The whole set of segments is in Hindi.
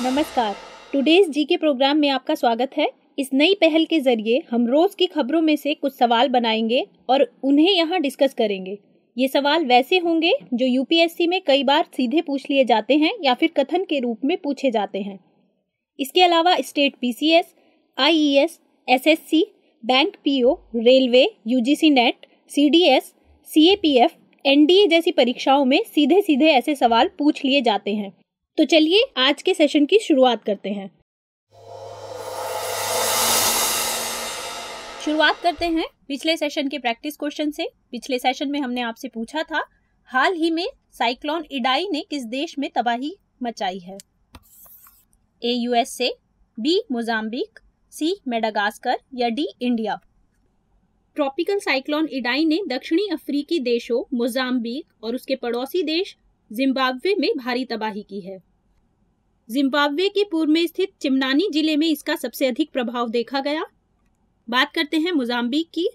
नमस्कार। टुडेज जीके प्रोग्राम में आपका स्वागत है। इस नई पहल के जरिए हम रोज की खबरों में से कुछ सवाल बनाएंगे और उन्हें यहाँ डिस्कस करेंगे। ये सवाल वैसे होंगे जो यूपीएससी में कई बार सीधे पूछ लिए जाते हैं या फिर कथन के रूप में पूछे जाते हैं। इसके अलावा state PCS, IES, SSC, bank PO, railway, UGC net, CDS, CAPF, NDA जैसी परीक्षाओं में सीधे सीधे ऐसे सवाल पूछ लिए जाते हैं। तो चलिए आज के सेशन की शुरुआत करते हैं। शुरुआत करते हैं पिछले सेशन के प्रैक्टिस क्वेश्चन से। पिछले सेशन में हमने आपसे पूछा था, हाल ही में साइक्लोन इडाई ने किस देश में तबाही मचाई है? A USA, B Mozambique, C Madagascar या D India? Tropical cyclone Idai ने दक्षिणी अफ्रीकी देशों मोजाम्बिक और उसके पड़ोसी देश जिम्बाब्वे में भारी तबाही की है। जिम्बाब्वे के पूर्व में स्थित चिमनानी जिले में इसका सबसे अधिक प्रभाव देखा गया। बात करते हैं मोजाम्बिक की।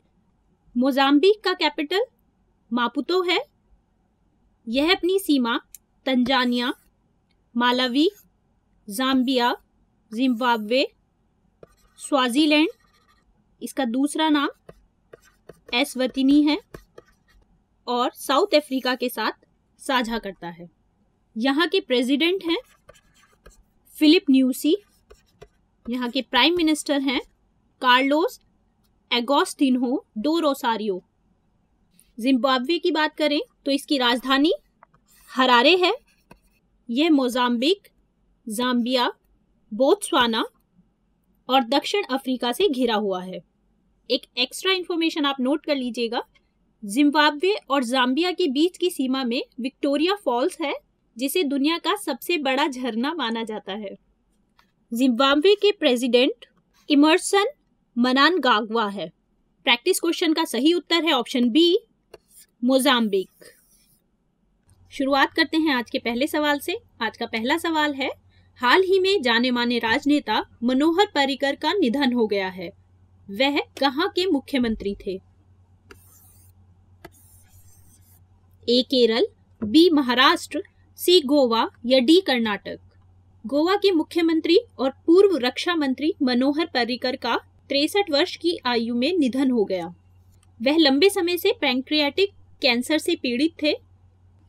मोजाम्बिक का कैपिटल मापुतो है। यह अपनी सीमा Tanzania, Malawi, Zambia, Zimbabwe, Swaziland, इसका दूसरा नाम एस्वतिनी है, और साउथ अफ्रीका के साथ साझा करता है। यहाँ के प्रेसिडेंट हैं फिलिप न्यूसी। यहाँ के प्राइम मिनिस्टर हैं कार्लोस एगोस्टिन्हो डो रोसारियो। जिम्बाब्वे की बात करें तो इसकी राजधानी हरारे है। यह मोजाम्बिक, जाम्बिया, बोत्सवाना और दक्षिण अफ्रीका से घिरा हुआ है। एक एक्स्ट्रा इंफॉर्मेशन आप नोट कर लीजिएगा, जिम्बाब्वे और जाम्बिया के बीच की सीमा में विक्टोरिया फॉल्स है, जिसे दुनिया का सबसे बड़ा झरना माना जाता है। जिम्बाब्वे के प्रेसिडेंट इमर्सन मनानगाग्वा है। प्रैक्टिस क्वेश्चन का सही उत्तर है ऑप्शन बी, मोजाम्बिक। शुरुआत करते हैं आज के पहले सवाल से। आज का पहला सवाल है, हाल ही में जाने माने राजनेता मनोहर पर्रिकर का निधन हो गया है। वह कहाँ के मुख्यमंत्री थे? ए केरल, बी महाराष्ट्र, सी गोवा या डी कर्नाटक? गोवा के मुख्यमंत्री और पूर्व रक्षा मंत्री मनोहर पर्रिकर का 63 वर्ष की आयु में निधन हो गया। वह लंबे समय से पैंक्रियाटिक कैंसर से पीड़ित थे।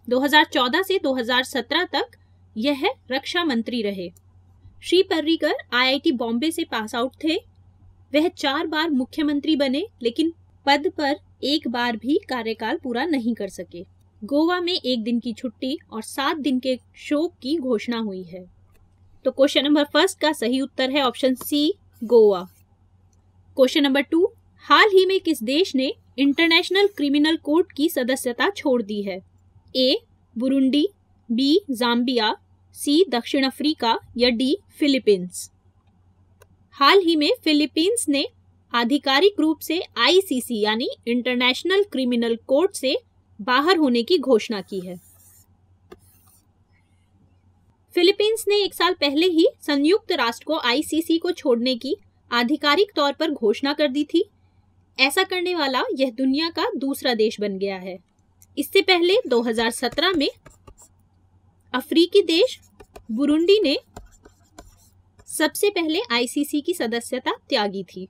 2014 से 2017 तक यह रक्षा मंत्री रहे। श्री पर्रिकर आईआईटी बॉम्बे से पास आउट थे। वह 4 बार मुख्यमंत्री बने, लेकिन पद पर एक बार भी कार्यकाल पूरा नहीं कर सके। गोवा में 1 दिन की छुट्टी और 7 दिन के शोक की घोषणा हुई है। तो क्वेश्चन नंबर फर्स्ट का सही उत्तर है option C, Goa. Question number 2, हाल ही में किस देश ने इंटरनेशनल क्रिमिनल कोर्ट की सदस्यता छोड़ दी है? ए बुरुंडी, बी जाम्बिया, सी दक्षिण अफ्रीका या डी फिलीपींस? हाल ही में फिलीपींस ने आधिकारिक रूप से आईसीसी यानी इंटरनेशनल क्रिमिनल कोर्ट से बाहर होने की घोषणा की है। फिलीपींस ने 1 साल पहले ही संयुक्त राष्ट्र को आईसीसी को छोड़ने की आधिकारिक तौर पर घोषणा कर दी थी। ऐसा करने वाला यह दुनिया का दूसरा देश बन गया है। इससे पहले 2017 में अफ्रीकी देश बुरुंडी ने सबसे पहले आईसीसी की सदस्यता त्यागी थी।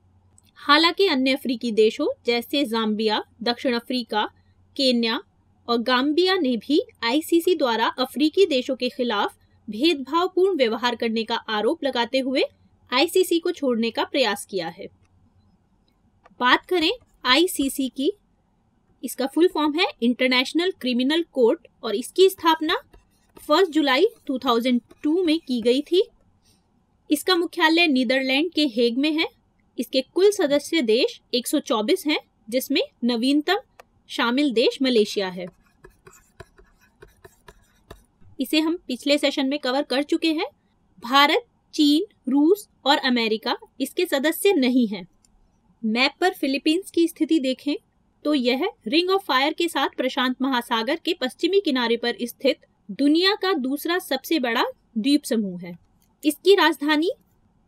हालांकि अन्य अफ्रीकी देशों जैसे जाम्बिया, दक्षिण अफ्रीका, केन्या और गाम्बिया ने भी आईसीसी द्वारा अफ्रीकी देशों के खिलाफ भेदभावपूर्ण व्यवहार करने का आरोप लगाते हुए आईसीसी को छोड़ने का प्रयास किया है। बात करें आईसीसी की, इसका फुल फॉर्म है इंटरनेशनल क्रिमिनल कोर्ट और इसकी स्थापना 1 जुलाई 2002 में की गई थी। इसका मुख्यालय नीदरलैंड के हेग में है। इसके कुल सदस्य देश 124 हैं, जिसमें नवीनतम शामिल देश मलेशिया है। इसे हम पिछले सेशन में कवर कर चुके हैं। भारत, चीन, रूस और अमेरिका इसके सदस्य नहीं हैं। मैप पर फिलीपींस की स्थिति देखें तो यह रिंग ऑफ फायर के साथ प्रशांत महासागर के पश्चिमी किनारे पर स्थित दुनिया का दूसरा सबसे बड़ा द्वीप समूह है। इसकी राजधानी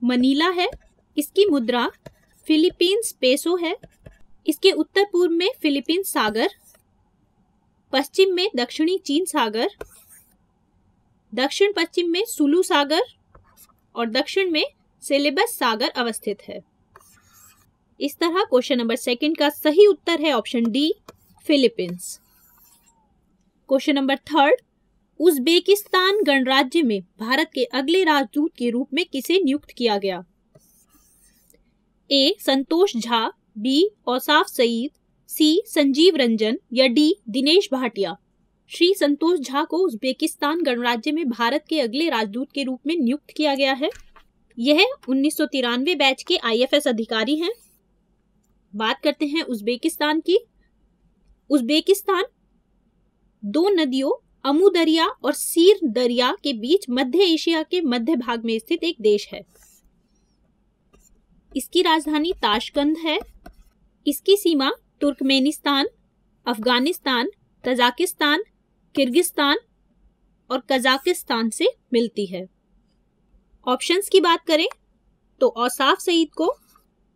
मनीला है। इसकी मुद्रा फिलीपींस पेसो है। इसके उत्तर पूर्व में फिलीपींस सागर, पश्चिम में दक्षिणी चीन सागर, दक्षिण पश्चिम में सुलू सागर और दक्षिण में सेलेबस सागर अवस्थित है। इस तरह क्वेश्चन नंबर 2 का सही उत्तर है option D, Philippines. Question number 3, Uzbekistan गणराज्य में भारत के अगले राजदूत के रूप में किसे नियुक्त किया गया? ए. संतोष झा, बी. औसाफ सईद, सी. संजीव रंजन या डी. दिनेश भाटिया। श्री संतोष झा को उज्बेकिस्तान गणराज्य में भारत के अगले राजदूत के रूप में नियुक्त किया गया है। यह 1993 बैच के IFS अधिकारी हैं। बात करते हैं उज्बेकिस्तान की। उज्बेकिस्तान 2 नदियों अमू दरिया और सीर दरिया के बीच मध्य एशिया के मध्य भाग में स्थित एक देश है। इसकी राजधानी ताशकंद है। इसकी सीमा तुर्कमेनिस्तान, अफगानिस्तान, तजाकिस्तान, किर्गिस्तान और कजाकिस्तान से मिलती है। ऑप्शंस की बात करें तो औसाफ सईद को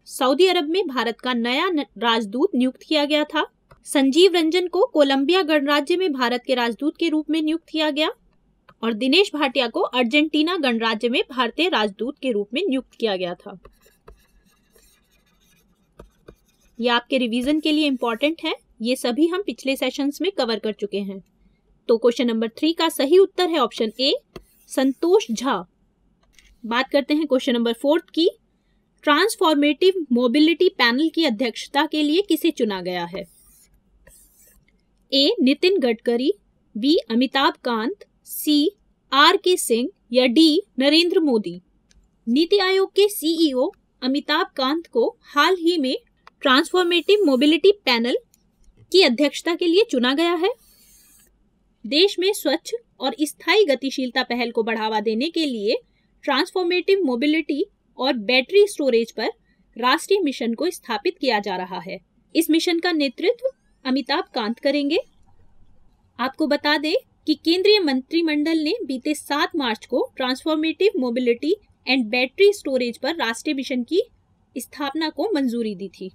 सऊदी अरब में भारत का नया राजदूत नियुक्त किया गया था। संजीव रंजन को कोलंबिया गणराज्य में भारत के राजदूत के रूप में नियुक्त किया गया और दिनेश भाटिया को अर्जेंटीना गणराज्य में भारतीय राजदूत के रूप में नियुक्त किया गया था। ये आपके रिवीजन के लिए इंपॉर्टेंट है। ये सभी हम पिछले सेशंस में कवर कर चुके हैं। तो क्वेश्चन नंबर 3 का सही उत्तर है ऑप्शन ए, संतोष झा। बात करते हैं क्वेश्चन नंबर 4 की। ट्रांसफॉर्मेटिव मोबिलिटी पैनल की अध्यक्षता के लिए किसे चुना गया है? ए. नितिन गडकरी, बी. अमिताभ कांत, सी. R.K. सिंह या डी. नरेंद्र मोदी। नीति आयोग के CEO अमिताभ कांत को हाल ही में ट्रांसफॉर्मेटिव मोबिलिटी पैनल की अध्यक्षता के लिए चुना गया है। देश में स्वच्छ और स्थायी गतिशीलता पहल को बढ़ावा देने के लिए ट्रांसफॉर्मेटिव मोबिलिटी और बैटरी स्टोरेज पर राष्ट्रीय मिशन को स्थापित किया जा रहा है। इस मिशन का नेतृत्व अमिताभ कांत करेंगे। आपको बता दें कि केंद्रीय मंत्रिमंडल ने बीते 7 मार्च को transformative mobility and battery storage पर राष्ट्रीय मिशन की स्थापना को मंजूरी दी थी।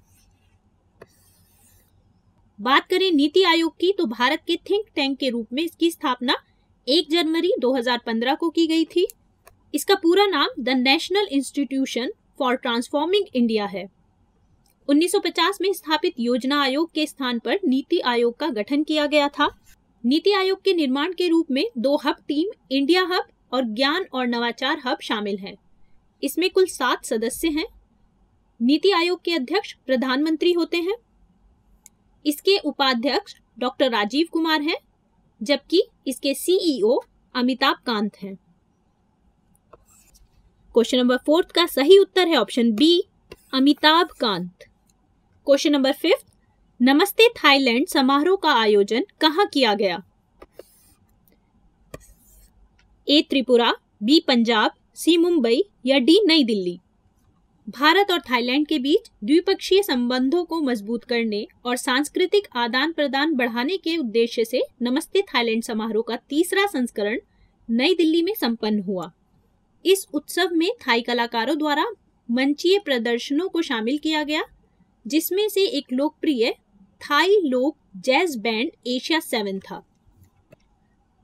बात करें नीति आयोग की तो भारत के थिंक टैंक के रूप में इसकी स्थापना 1 जनवरी 2015 को की गई थी। इसका पूरा नाम the national institution for transforming India है। 1950 में स्थापित योजना आयोग के स्थान पर नीति आयोग का गठन किया गया था। नीति आयोग के निर्माण के रूप में 2 हब टीम, इंडिया हब और ज्ञान और नवाचार हब शामिल हैं। इसमें कुल 7 सदस्य हैं। नीति आयोग के अध्यक्ष प्रधानमंत्री होते हैं। इसके उपाध्यक्ष डॉक्टर राजीव कुमार हैं, जबकि इसके CEO अमिताभ कांत हैं। क्वेश्चन नंबर 4 का सही उत्तर है option B, Amitabh Kant. Question number 5, Namaste Thailand समारोह का आयोजन कहाँ किया गया? A. Tripura, B. Punjab, C. Mumbai या डी. नई दिल्ली। भारत और थाईलैंड के बीच द्विपक्षीय संबंधों को मजबूत करने और सांस्कृतिक आदान प्रदान बढ़ाने के उद्देश्य से नमस्ते थाईलैंड समारोह का 3रा संस्करण नई दिल्ली में संपन्न हुआ। इस उत्सव में थाई कलाकारों द्वारा मंचीय प्रदर्शनों को शामिल किया गया, जिसमें से एक लोकप्रिय थाई लोक जैज बैंड एशिया 7 था।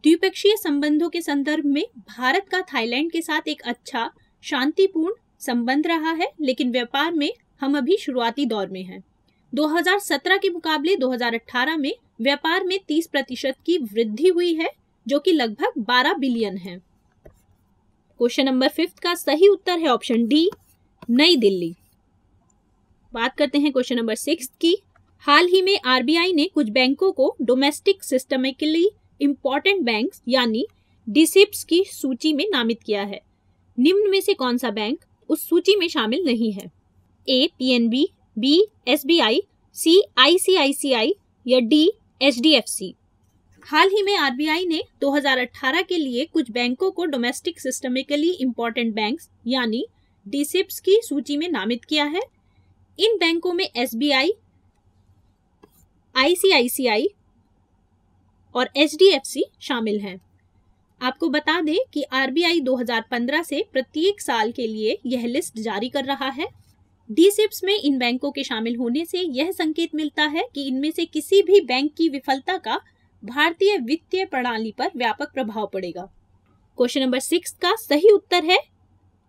द्विपक्षीय संबंधों के संदर्भ में भारत का थाईलैंड के साथ एक अच्छा शांतिपूर्ण संबंध रहा है, लेकिन व्यापार में हम अभी शुरुआती दौर में हैं। 2017 के मुकाबले 2018 में व्यापार में 30% की वृद्धि हुई है, जो कि लगभग 12 बिलियन है। क्वेश्चन नंबर 5 का सही उत्तर है ऑप्शन डी, नई दिल्ली। बात करते हैं क्वेश्चन नंबर 6 की। हाल ही में RBI ने कुछ बैंकों को डोमेस्टिक सिस्टमिकली इंपॉर्टेंट बैंक्स यानी DSIBs की सूची में नामित किया है। निम्न में से कौन सा बैंक उस सूची में शामिल नहीं है? ए. PNB, B. SBI, C. ICICI या D. HDFC। हाल ही में RBI ने 2018 के लिए कुछ बैंकों को डोमेस्टिक सिस्टमिकली इंपॉर्टेंट बैंक्स यानी DSIBs की सूची में नामित किया है। इन बैंकों में SBI, ICICI और HDFC शामिल हैं। आपको बता दें कि RBI 2015 से प्रत्येक साल के लिए यह लिस्ट जारी कर रहा है। DSIBs में इन बैंकों के शामिल होने से यह संकेत मिलता है कि इनमें से किसी भी बैंक की विफलता का भारतीय वित्तीय प्रणाली पर व्यापक प्रभाव पड़ेगा। क्वेश्चन नंबर 6 का सही उत्तर है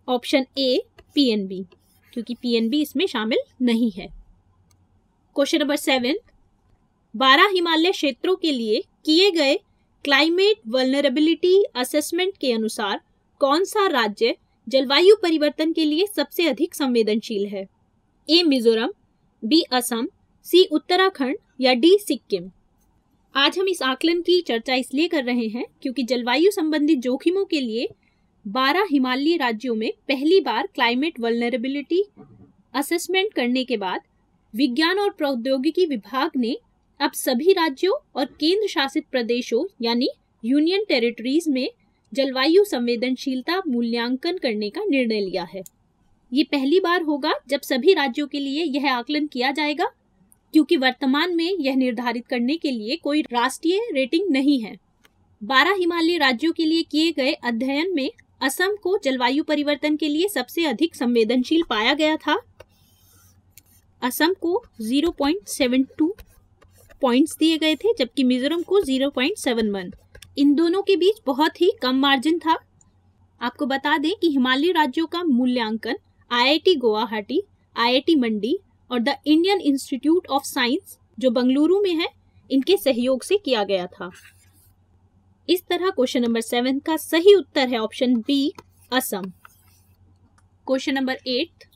ऑप्शन ए पीएनबी, क्योंकि पीएनबी इसमें शामिल नहीं है। क्वेश्चन नंबर 7, 12 हिमालय क्षेत्रों के लिए किए गए क्लाइमेट वल्नरेबिलिटी असेसमेंट के अनुसार कौन सा राज्य जलवायु परिवर्तन के लिए सबसे अधिक संवेदनशील है? ए मिजोरम, बी असम, सी उत्तराखंड या डी सिक्किम। आज हम इस आकलन की चर्चा इसलिए कर रहे हैं क्योंकि जलवायु संबंधित जोखिमों के लिए 12 हिमालयी राज्यों में पहली बार क्लाइमेट वल्नरेबिलिटी असेसमेंट करने के बाद विज्ञान और प्रौद्योगिकी विभाग ने अब सभी राज्यों और केंद्र शासित प्रदेशों यानी यूनियन टेरिटरीज में जलवायु संवेदनशीलता मूल्यांकन करने का निर्णय लिया है। ये पहली बार होगा जब सभी राज्यों के लिए यह आकलन किया जाएगा, क्योंकि वर्तमान में यह निर्धारित करने के लिए कोई राष्ट्रीय रेटिंग नहीं है। 12 हिमालयी राज्यों के लिए किए गए अध्ययन में असम को जलवायु परिवर्तन के लिए सबसे अधिक संवेदनशील पाया गया था। असम को 0.72 पॉइंट्स दिए गए थे, जबकि मिजोरम को 0.71। इन दोनों के बीच बहुत ही कम मार्जिन था। आपको बता दें कि हिमालयी राज्यों का मूल्यांकन आईआईटी गुवाहाटी, आईआईटी मंडी और the Indian institute of science जो बेंगलुरु में है, इनके सहयोग से किया गया था। इस तरह क्वेश्चन नंबर 7 का सही उत्तर है option B Assam. Question number 8,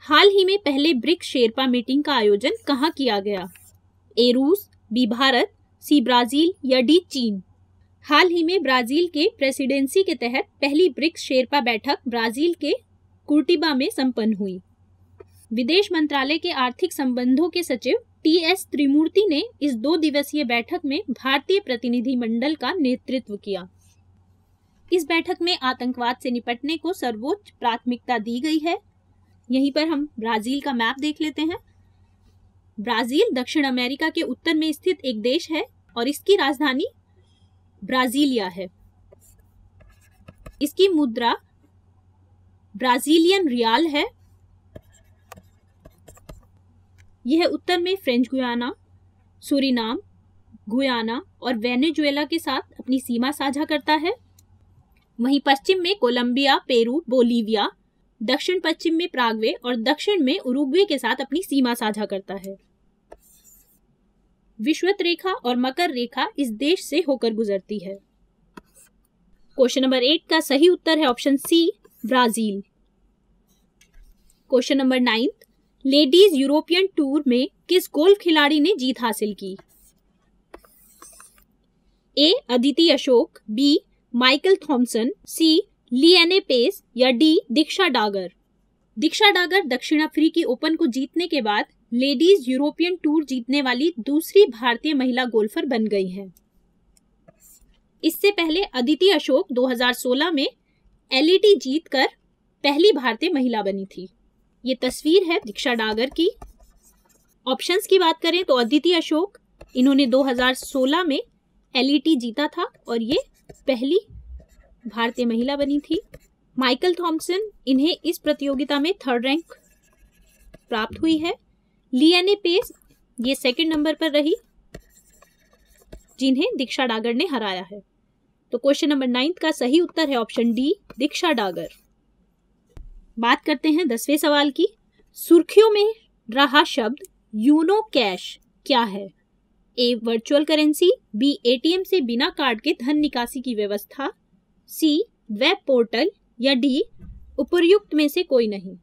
हाल ही में पहले ब्रिक्स शेरपा मीटिंग का आयोजन कहाँ किया गया? ए रूस, बी भारत, सी ब्राजील या डी चीन। हाल ही में ब्राजील के प्रेसिडेंसी के तहत पहली ब्रिक्स शेरपा बैठक ब्राजील के कुर्टिबा में संपन्न हुई। विदेश मंत्रालय के आर्थिक संबंधों के सचिव टीएस त्रिमूर्ति ने इस 2 दिवसीय बैठक में भारतीय प्रतिनिधिमंडल का नेतृत्व किया। इस बैठक में आतंकवाद से निपटने को सर्वोच्च प्राथमिकता दी गई है। यहीं पर हम ब्राजील का मैप देख लेते हैं। ब्राजील दक्षिण अमेरिका के उत्तर में स्थित एक देश है और इसकी राजधानी ब्राजीलिया है। इसकी मुद्रा ब्राजीलियन रियाल है। यह उत्तर में फ्रेंच गुयाना, सूरीनाम, गुयाना और वेनेजुएला के साथ अपनी सीमा साझा करता है। वहीं पश्चिम में कोलंबिया, पेरू, बोलीविया, दक्षिण पश्चिम में प्रागवे और दक्षिण में उरुग्वे के साथ अपनी सीमा साझा करता है। विषुवत रेखा और मकर रेखा इस देश से होकर गुजरती है। क्वेश्चन नंबर 8 का सही उत्तर है option C Brazil. Question number 9, ladies European tour में किस गोल्फ खिलाड़ी ने जीत हासिल की? A Aditi Ashok, B Michael Thomson, C Leanne Pace या डी दीक्षा डागर। दीक्षा डागर दक्षिण अफ्रीकी ओपन को जीतने के बाद लेडीज यूरोपियन टूर जीतने वाली दूसरी भारतीय महिला गोल्फर बन गई हैं। इससे पहले अदिति अशोक 2016 में एलईटी जीतकर पहली भारतीय महिला बनी थी। ये तस्वीर है दीक्षा डागर की। ऑप्शंस की बात करें तो अदिति अशोक, इन्होंने 2016 में एलईटी जीता था और ये पहली भारतीय महिला बनी थी। माइकल थॉमसन, इन्हें इस प्रतियोगिता में 3rd रैंक प्राप्त हुई है। लिएने पेस ये 2nd नंबर पर रही, जिन्हें दीक्षा डागर ने हराया है। तो क्वेश्चन नंबर 9 का सही उत्तर है ऑप्शन डी दीक्षा डागर। बात करते हैं 10वें सवाल की। सुर्खियों में रहा शब्द यूनो कैश क्या है? ए वर्चुअल करेंसी, बी एटीएम से बिना कार्ड के धन निकासी की व्यवस्था, सी वेब पोर्टल या डी उपर्युक्त में से कोई नहीं।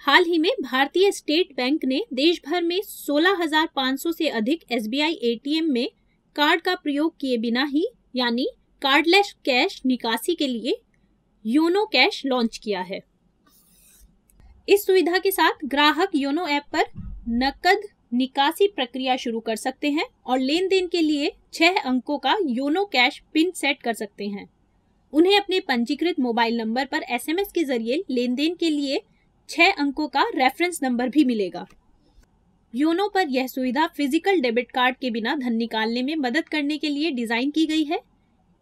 हाल ही में भारतीय स्टेट बैंक ने देश भर में 16,500 से अधिक एसबीआई एटीएम में कार्ड का प्रयोग किए बिना ही यानी कार्डलेस कैश निकासी के लिए योनो कैश लॉन्च किया है। इस सुविधा के साथ ग्राहक योनो ऐप पर नकद निकासी प्रक्रिया शुरू कर सकते हैं और लेन देन के लिए 6 अंकों का योनो कैश पिन सेट कर सकते हैं। उन्हें अपने पंजीकृत मोबाइल नंबर पर एसएमएस के जरिए लेन देन के लिए 6 अंकों का रेफरेंस नंबर भी मिलेगा। योनो पर यह सुविधा फिजिकल डेबिट कार्ड के बिना धन निकालने में मदद करने के लिए डिजाइन की गई है।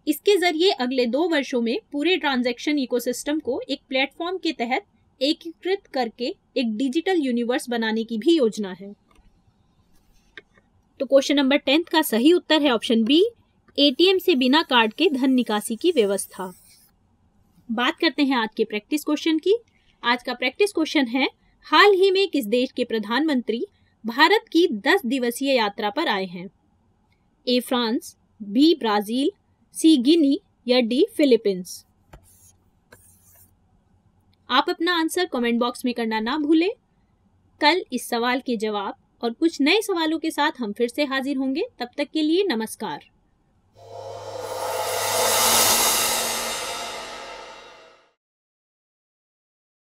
इसके जरिए अगले 2 वर्षों में पूरे ट्रांजैक्शन इकोसिस्टम को एक प्लेटफॉर्म के तहत एकीकृत करके एक डिजिटल यूनिवर्स बनाने की भी योजना है। तो क्वेश्चन नंबर 10 का सही उत्तर है ऑप्शन बी एटीएम से बिना कार्ड के धन निकासी की व्यवस्था। बात करते हैं आज के प्रैक्टिस क्वेश्चन की। आज का प्रैक्टिस क्वेश्चन है, हाल ही में किस देश के प्रधानमंत्री भारत की 10 दिवसीय यात्रा पर आए हैं? ए फ्रांस, बी ब्राजील, सी गिनी या डी फिलीपींस। आप अपना आंसर कमेंट बॉक्स में करना ना भूलें। कल इस सवाल के जवाब और कुछ नए सवालों के साथ हम फिर से हाजिर होंगे। तब तक के लिए नमस्कार।